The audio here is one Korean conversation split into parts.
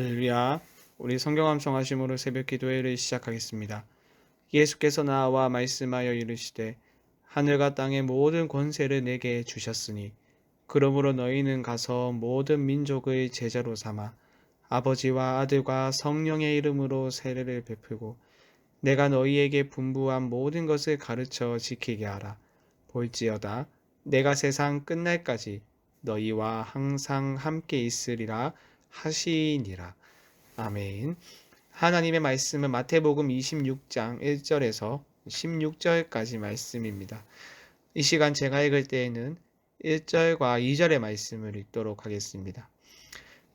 할렐루야. 우리 성경 암송하심으로 새벽 기도회를 시작하겠습니다. 예수께서 나와 말씀하여 이르시되 하늘과 땅의 모든 권세를 내게 주셨으니 그러므로 너희는 가서 모든 민족의 제자로 삼아 아버지와 아들과 성령의 이름으로 세례를 베풀고 내가 너희에게 분부한 모든 것을 가르쳐 지키게 하라. 볼지어다 내가 세상 끝날까지 너희와 항상 함께 있으리라 하시니라. 아멘. 하나님의 말씀은 마태복음 26장 1절에서 16절까지 말씀입니다. 이 시간 제가 읽을 때에는 1절과 2절의 말씀을 읽도록 하겠습니다.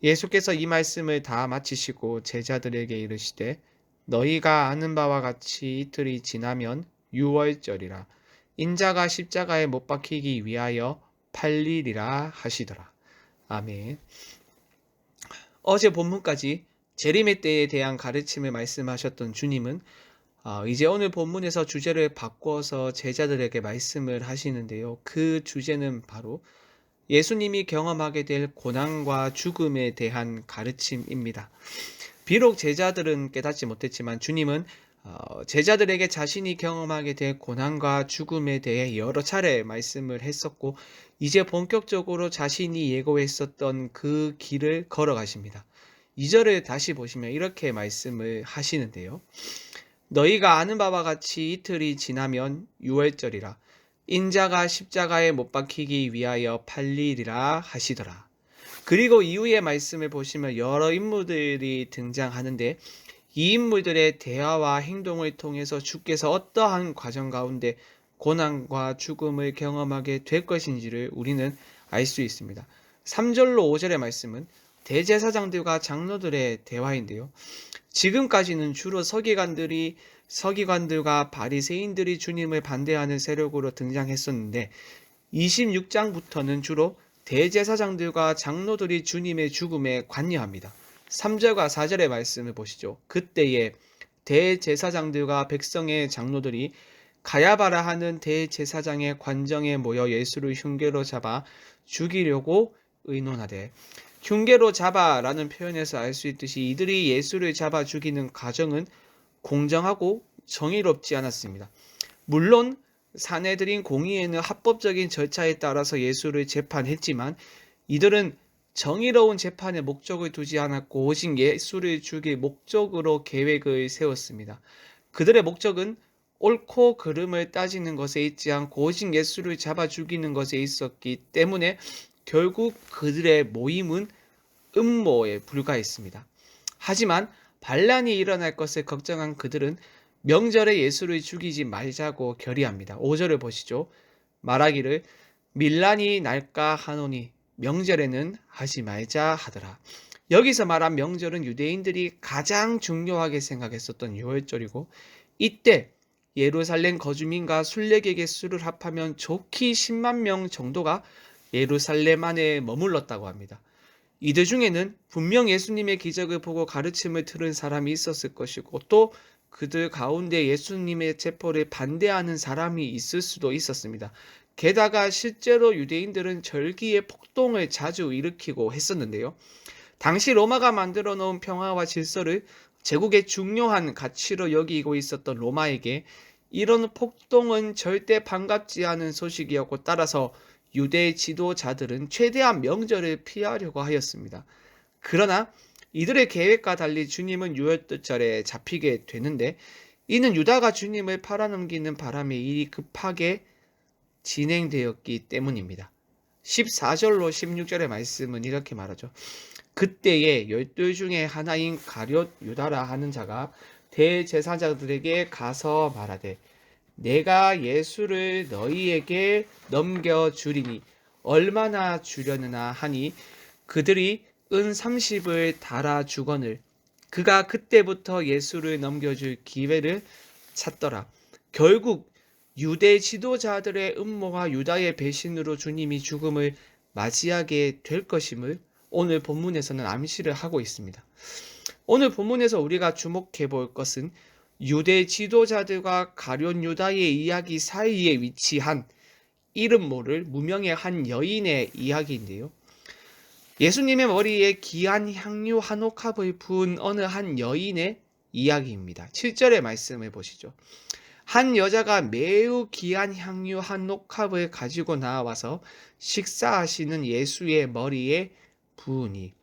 예수께서 이 말씀을 다 마치시고 제자들에게 이르시되 너희가 아는 바와 같이 이틀이 지나면 유월절이라 인자가 십자가에 못 박히기 위하여 팔리리라 하시더라. 아멘. 어제 본문까지 재림의 때에 대한 가르침을 말씀하셨던 주님은 이제 오늘 본문에서 주제를 바꿔서 제자들에게 말씀을 하시는데요. 그 주제는 바로 예수님이 경험하게 될 고난과 죽음에 대한 가르침입니다. 비록 제자들은 깨닫지 못했지만 주님은 제자들에게 자신이 경험하게 될 고난과 죽음에 대해 여러 차례 말씀을 했었고 이제 본격적으로 자신이 예고했었던 그 길을 걸어가십니다. 2절을 다시 보시면 이렇게 말씀을 하시는데요. 너희가 아는 바와 같이 이틀이 지나면 유월절이라 인자가 십자가에 못 박히기 위하여 팔리리라 하시더라. 그리고 이후의 말씀을 보시면 여러 인물들이 등장하는데 이 인물들의 대화와 행동을 통해서 주께서 어떠한 과정 가운데 고난과 죽음을 경험하게 될 것인지를 우리는 알 수 있습니다. 3절로 5절의 말씀은 대제사장들과 장로들의 대화인데요. 지금까지는 주로 서기관들과 바리새인들이 주님을 반대하는 세력으로 등장했었는데 26장부터는 주로 대제사장들과 장로들이 주님의 죽음에 관여합니다. 3절과 4절의 말씀을 보시죠. 그때에 대제사장들과 백성의 장로들이 가야바라 하는 대제사장의 관정에 모여 예수를 흉계로 잡아 죽이려고 의논하되 흉계로 잡아라는 표현에서 알 수 있듯이 이들이 예수를 잡아 죽이는 과정은 공정하고 정의롭지 않았습니다. 물론 사내들인 공의회는 합법적인 절차에 따라서 예수를 재판했지만 이들은 정의로운 재판의 목적을 두지 않았고 오직 예수를 죽일 목적으로 계획을 세웠습니다. 그들의 목적은 옳고 그름을 따지는 것에 있지 않고 오직 예수를 잡아 죽이는 것에 있었기 때문에 결국 그들의 모임은 음모에 불과했습니다. 하지만 반란이 일어날 것을 걱정한 그들은 명절에 예수를 죽이지 말자고 결의합니다. 5절을 보시죠. 말하기를 밀란이 날까 하노니 명절에는 하지 말자 하더라. 여기서 말한 명절은 유대인들이 가장 중요하게 생각했었던 유월절이고 이때 예루살렘 거주민과 순례객의 수를 합하면 좋기 10만 명 정도가 예루살렘 안에 머물렀다고 합니다. 이들 중에는 분명 예수님의 기적을 보고 가르침을 들은 사람이 있었을 것이고 또 그들 가운데 예수님의 체포를 반대하는 사람이 있을 수도 있었습니다. 게다가 실제로 유대인들은 절기에 폭동을 자주 일으키고 했었는데요. 당시 로마가 만들어 놓은 평화와 질서를 제국의 중요한 가치로 여기고 있었던 로마에게 이런 폭동은 절대 반갑지 않은 소식이었고 따라서 유대 지도자들은 최대한 명절을 피하려고 하였습니다. 그러나 이들의 계획과 달리 주님은 유월절에 잡히게 되는데 이는 유다가 주님을 팔아넘기는 바람에 일이 급하게 진행되었기 때문입니다. 14절로 16절의 말씀은 이렇게 말하죠. 그때에 12 중에 하나인 가룟 유다라 하는 자가 대제사장들에게 가서 말하되 내가 예수를 너희에게 넘겨주리니 얼마나 주려느냐 하니 그들이 은 30을 달아 주거늘 그가 그때부터 예수를 넘겨줄 기회를 찾더라. 결국 유대 지도자들의 음모와 유다의 배신으로 주님이 죽음을 맞이하게 될 것임을 오늘 본문에서는 암시를 하고 있습니다. 오늘 본문에서 우리가 주목해 볼 것은 유대 지도자들과 가룟 유다의 이야기 사이에 위치한 이름 모를 무명의 한 여인의 이야기인데요. 예수님의 머리에 귀한 향유 한 옥합을 부은 어느 한 여인의 이야기입니다. 7절의 말씀을 보시죠. 한 여자가 매우 귀한 향유 한 옥합을 가지고 나와서 식사하시는 예수의 머리에 부으니,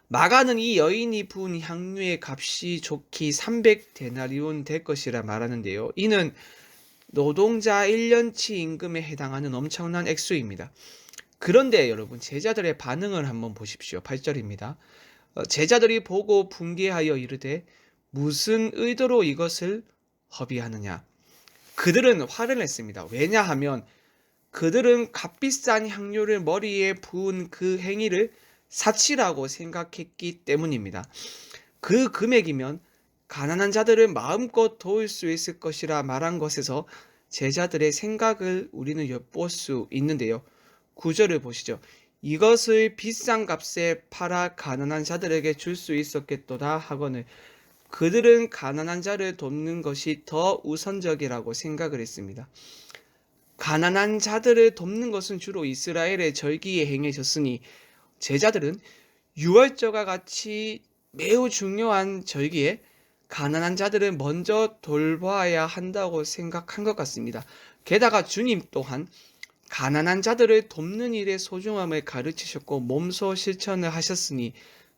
마가는 이 여인이 부은 향유의 값이 좋기 300데나리온 될 것이라 말하는데요. 이는 노동자 1년치 임금에 해당하는 엄청난 액수입니다. 그런데 여러분, 제자들의 반응을 한번 보십시오. 8절입니다. 제자들이 보고 분개하여 이르되 무슨 의도로 이것을 허비하느냐. 그들은 화를 냈습니다. 왜냐하면 그들은 값비싼 향료를 머리에 부은 그 행위를 사치라고 생각했기 때문입니다. 그 금액이면 가난한 자들을 마음껏 도울 수 있을 것이라 말한 것에서 제자들의 생각을 우리는 엿볼 수 있는데요. 9절을 보시죠. 이것을 비싼 값에 팔아 가난한 자들에게 줄 수 있었겠도다 하거늘 그들은 가난한 자를 돕는 것이 더 우선적이라고 생각을 했습니다. 가난한 자들을 돕는 것은 주로 이스라엘의 절기에 행해졌으니 제자들은 유월절과 같이 매우 중요한 절기에 가난한 자들을 먼저 돌봐야 한다고 생각한 것 같습니다. 게다가 주님 또한 가난한 자들을 돕는 일의 소중함을 가르치셨고 몸소 실천을 하셨으니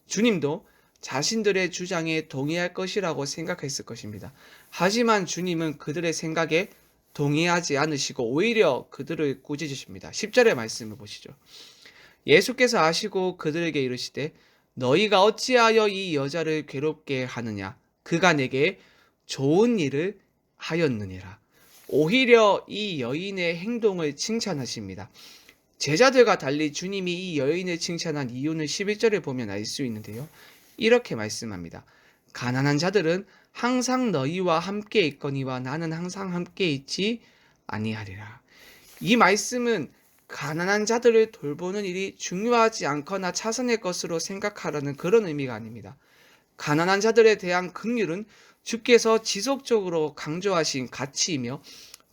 주님도 자신들의 주장에 동의할 것이라고 생각했을 것입니다. 하지만 주님은 그들의 생각에 동의하지 않으시고 오히려 그들을 꾸짖으십니다. 10절의 말씀을 보시죠. 예수께서 아시고 그들에게 이르시되 너희가 어찌하여 이 여자를 괴롭게 하느냐. 그가 내게 좋은 일을 하였느니라. 오히려 이 여인의 행동을 칭찬하십니다. 제자들과 달리 주님이 이 여인을 칭찬한 이유는 11절에 보면 알 수 있는데요. 이렇게 말씀합니다. 가난한 자들은 항상 너희와 함께 있거니와 나는 항상 함께 있지 아니하리라. 이 말씀은 가난한 자들을 돌보는 일이 중요하지 않거나 차선의 것으로 생각하라는 그런 의미가 아닙니다. 가난한 자들에 대한 긍휼은 주께서 지속적으로 강조하신 가치이며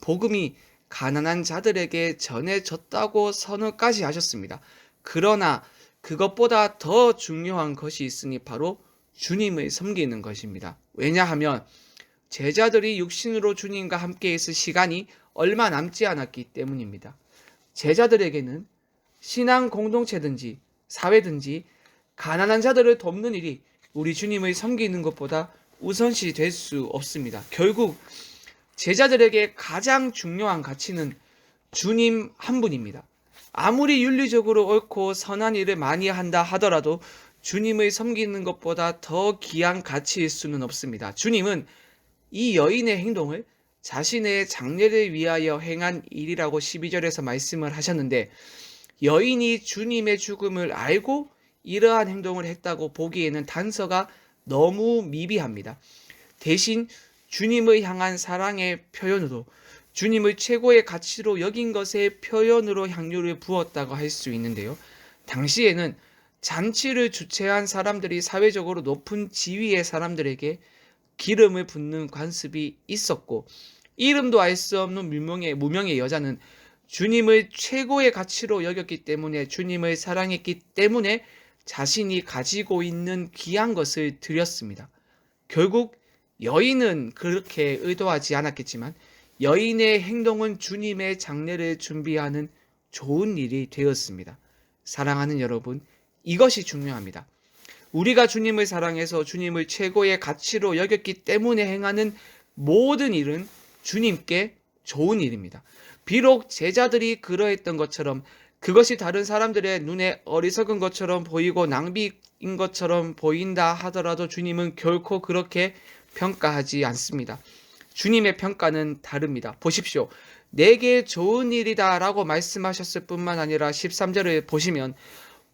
복음이 가난한 자들에게 전해졌다고 선언까지 하셨습니다. 그러나 그것보다 더 중요한 것이 있으니 바로 주님을 섬기는 것입니다. 왜냐하면 제자들이 육신으로 주님과 함께 있을 시간이 얼마 남지 않았기 때문입니다. 제자들에게는 신앙 공동체든지 사회든지 가난한 자들을 돕는 일이 우리 주님을 섬기는 것보다 우선시 될 수 없습니다. 결국 제자들에게 가장 중요한 가치는 주님 한 분입니다. 아무리 윤리적으로 옳고 선한 일을 많이 한다 하더라도 주님을 섬기는 것보다 더 귀한 가치일 수는 없습니다. 주님은 이 여인의 행동을 자신의 장래를 위하여 행한 일이라고 12절에서 말씀을 하셨는데 여인이 주님의 죽음을 알고 이러한 행동을 했다고 보기에는 단서가 너무 미비합니다. 대신 주님을 향한 사랑의 표현으로 주님을 최고의 가치로 여긴 것의 표현으로 향유를 부었다고 할 수 있는데요. 당시에는 잔치를 주최한 사람들이 사회적으로 높은 지위의 사람들에게 기름을 붓는 관습이 있었고 이름도 알 수 없는 무명의 여자는 주님을 최고의 가치로 여겼기 때문에 주님을 사랑했기 때문에 자신이 가지고 있는 귀한 것을 드렸습니다. 결국 여인은 그렇게 의도하지 않았겠지만 여인의 행동은 주님의 장례를 준비하는 좋은 일이 되었습니다. 사랑하는 여러분, 이것이 중요합니다. 우리가 주님을 사랑해서 주님을 최고의 가치로 여겼기 때문에 행하는 모든 일은 주님께 좋은 일입니다. 비록 제자들이 그러했던 것처럼 그것이 다른 사람들의 눈에 어리석은 것처럼 보이고 낭비인 것처럼 보인다 하더라도 주님은 결코 그렇게 평가하지 않습니다. 주님의 평가는 다릅니다. 보십시오. 내게 좋은 일이다 라고 말씀하셨을 뿐만 아니라 13절을 보시면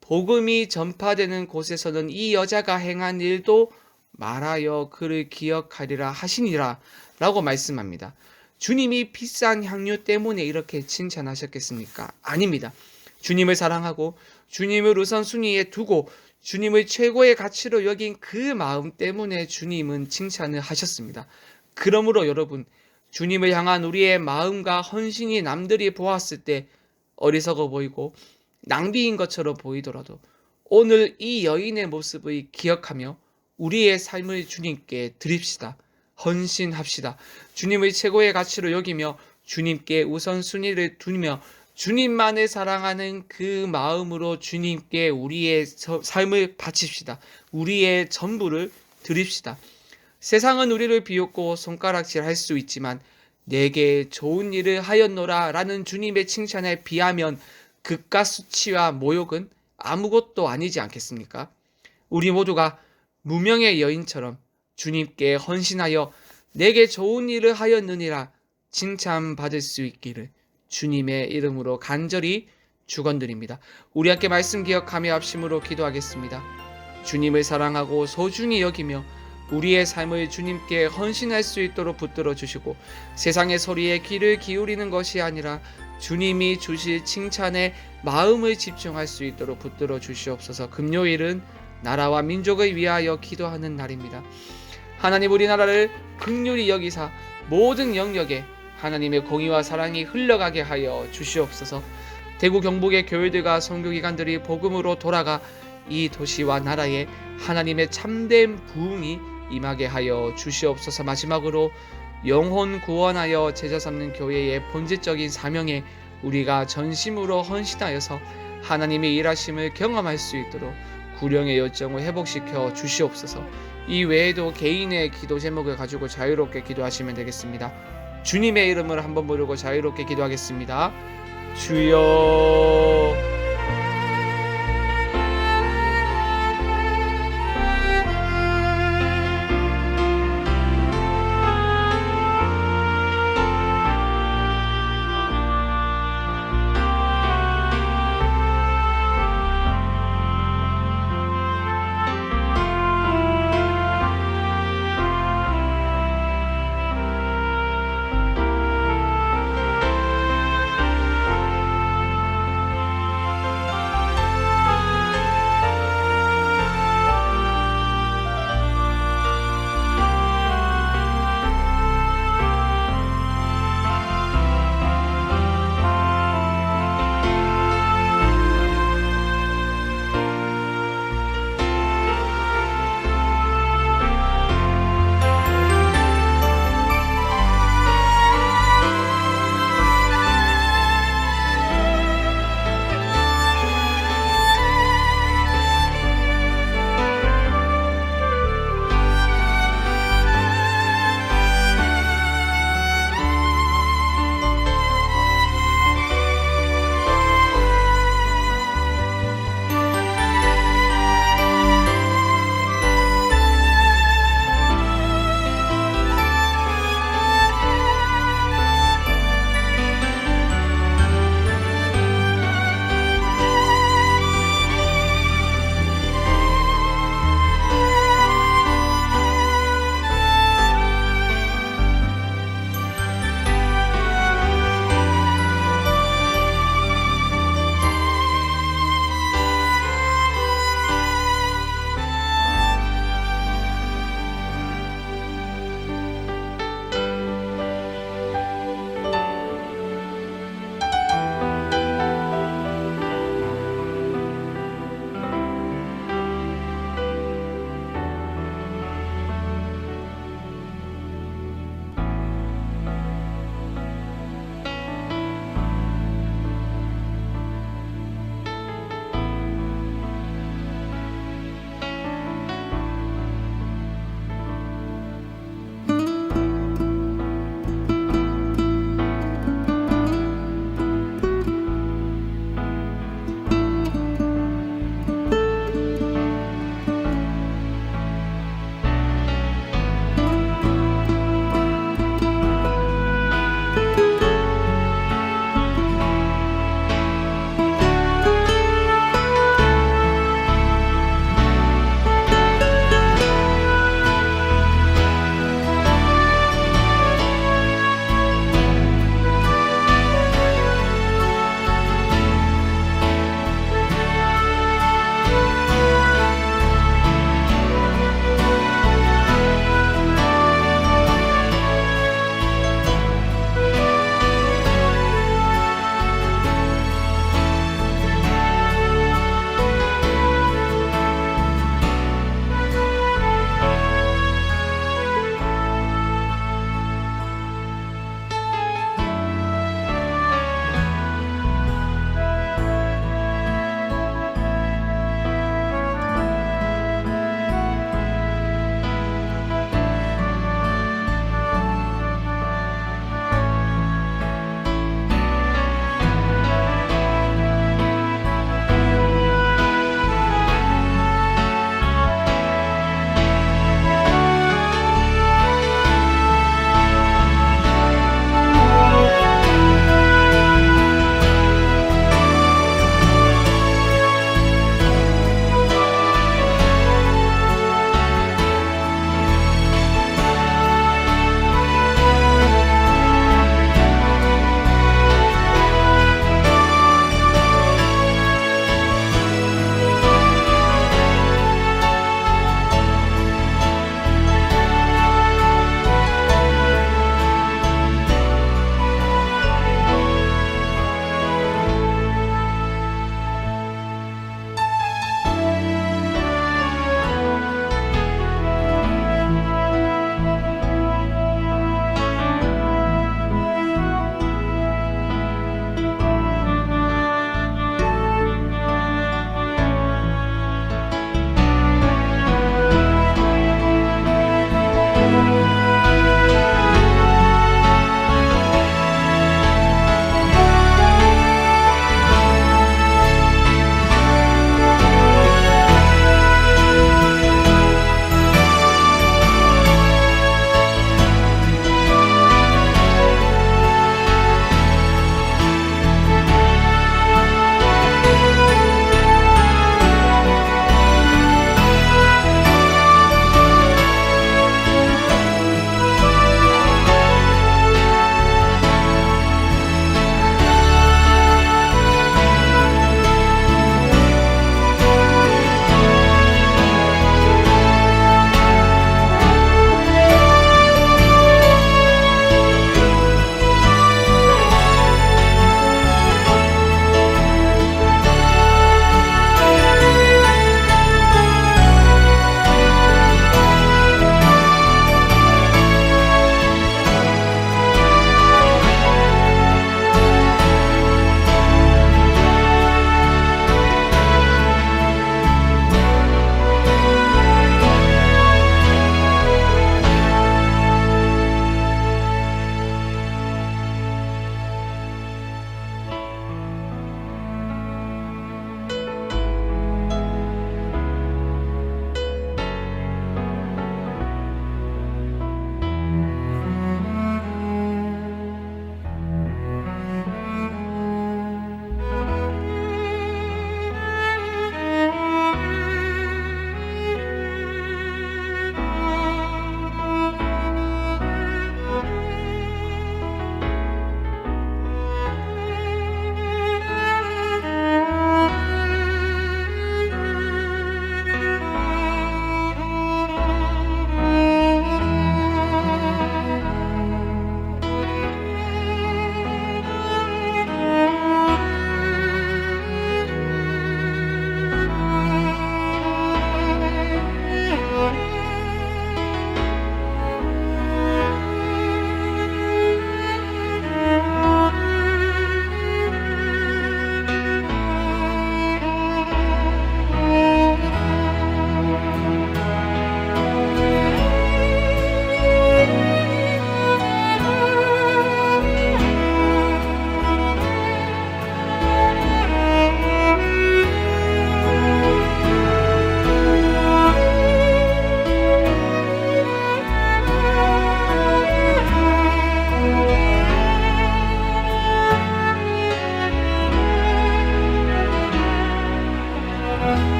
복음이 전파되는 곳에서는 이 여자가 행한 일도 말하여 그를 기억하리라 하시니라 라고 말씀합니다. 주님이 비싼 향유 때문에 이렇게 칭찬하셨겠습니까? 아닙니다. 주님을 사랑하고 주님을 우선순위에 두고 주님을 최고의 가치로 여긴 그 마음 때문에 주님은 칭찬을 하셨습니다. 그러므로 여러분, 주님을 향한 우리의 마음과 헌신이 남들이 보았을 때 어리석어 보이고 낭비인 것처럼 보이더라도 오늘 이 여인의 모습을 기억하며 우리의 삶을 주님께 드립시다. 헌신합시다. 주님의 최고의 가치로 여기며 주님께 우선순위를 두며 주님만을 사랑하는 그 마음으로 주님께 우리의 삶을 바칩시다. 우리의 전부를 드립시다. 세상은 우리를 비웃고 손가락질할 수 있지만 내게 좋은 일을 하였노라 라는 주님의 칭찬에 비하면 그깟 수치와 모욕은 아무것도 아니지 않겠습니까? 우리 모두가 무명의 여인처럼 주님께 헌신하여 내게 좋은 일을 하였느니라 칭찬받을 수 있기를 주님의 이름으로 간절히 축원드립니다. 우리 함께 말씀 기억하며 합심으로 기도하겠습니다. 주님을 사랑하고 소중히 여기며 우리의 삶을 주님께 헌신할 수 있도록 붙들어 주시고 세상의 소리에 귀를 기울이는 것이 아니라 주님이 주실 칭찬에 마음을 집중할 수 있도록 붙들어 주시옵소서. 금요일은 나라와 민족을 위하여 기도하는 날입니다. 하나님, 우리나라를 긍휼히 여기사 모든 영역에 하나님의 공의와 사랑이 흘러가게 하여 주시옵소서. 대구 경북의 교회들과 선교기관들이 복음으로 돌아가 이 도시와 나라에 하나님의 참된 부흥이 임하게 하여 주시옵소서. 마지막으로 영혼 구원하여 제자 삼는 교회의 본질적인 사명에 우리가 전심으로 헌신하여서 하나님의 일하심을 경험할 수 있도록 구령의 열정을 회복시켜 주시옵소서. 이 외에도 개인의 기도 제목을 가지고 자유롭게 기도하시면 되겠습니다. 주님의 이름을 한번 부르고 자유롭게 기도하겠습니다. 주여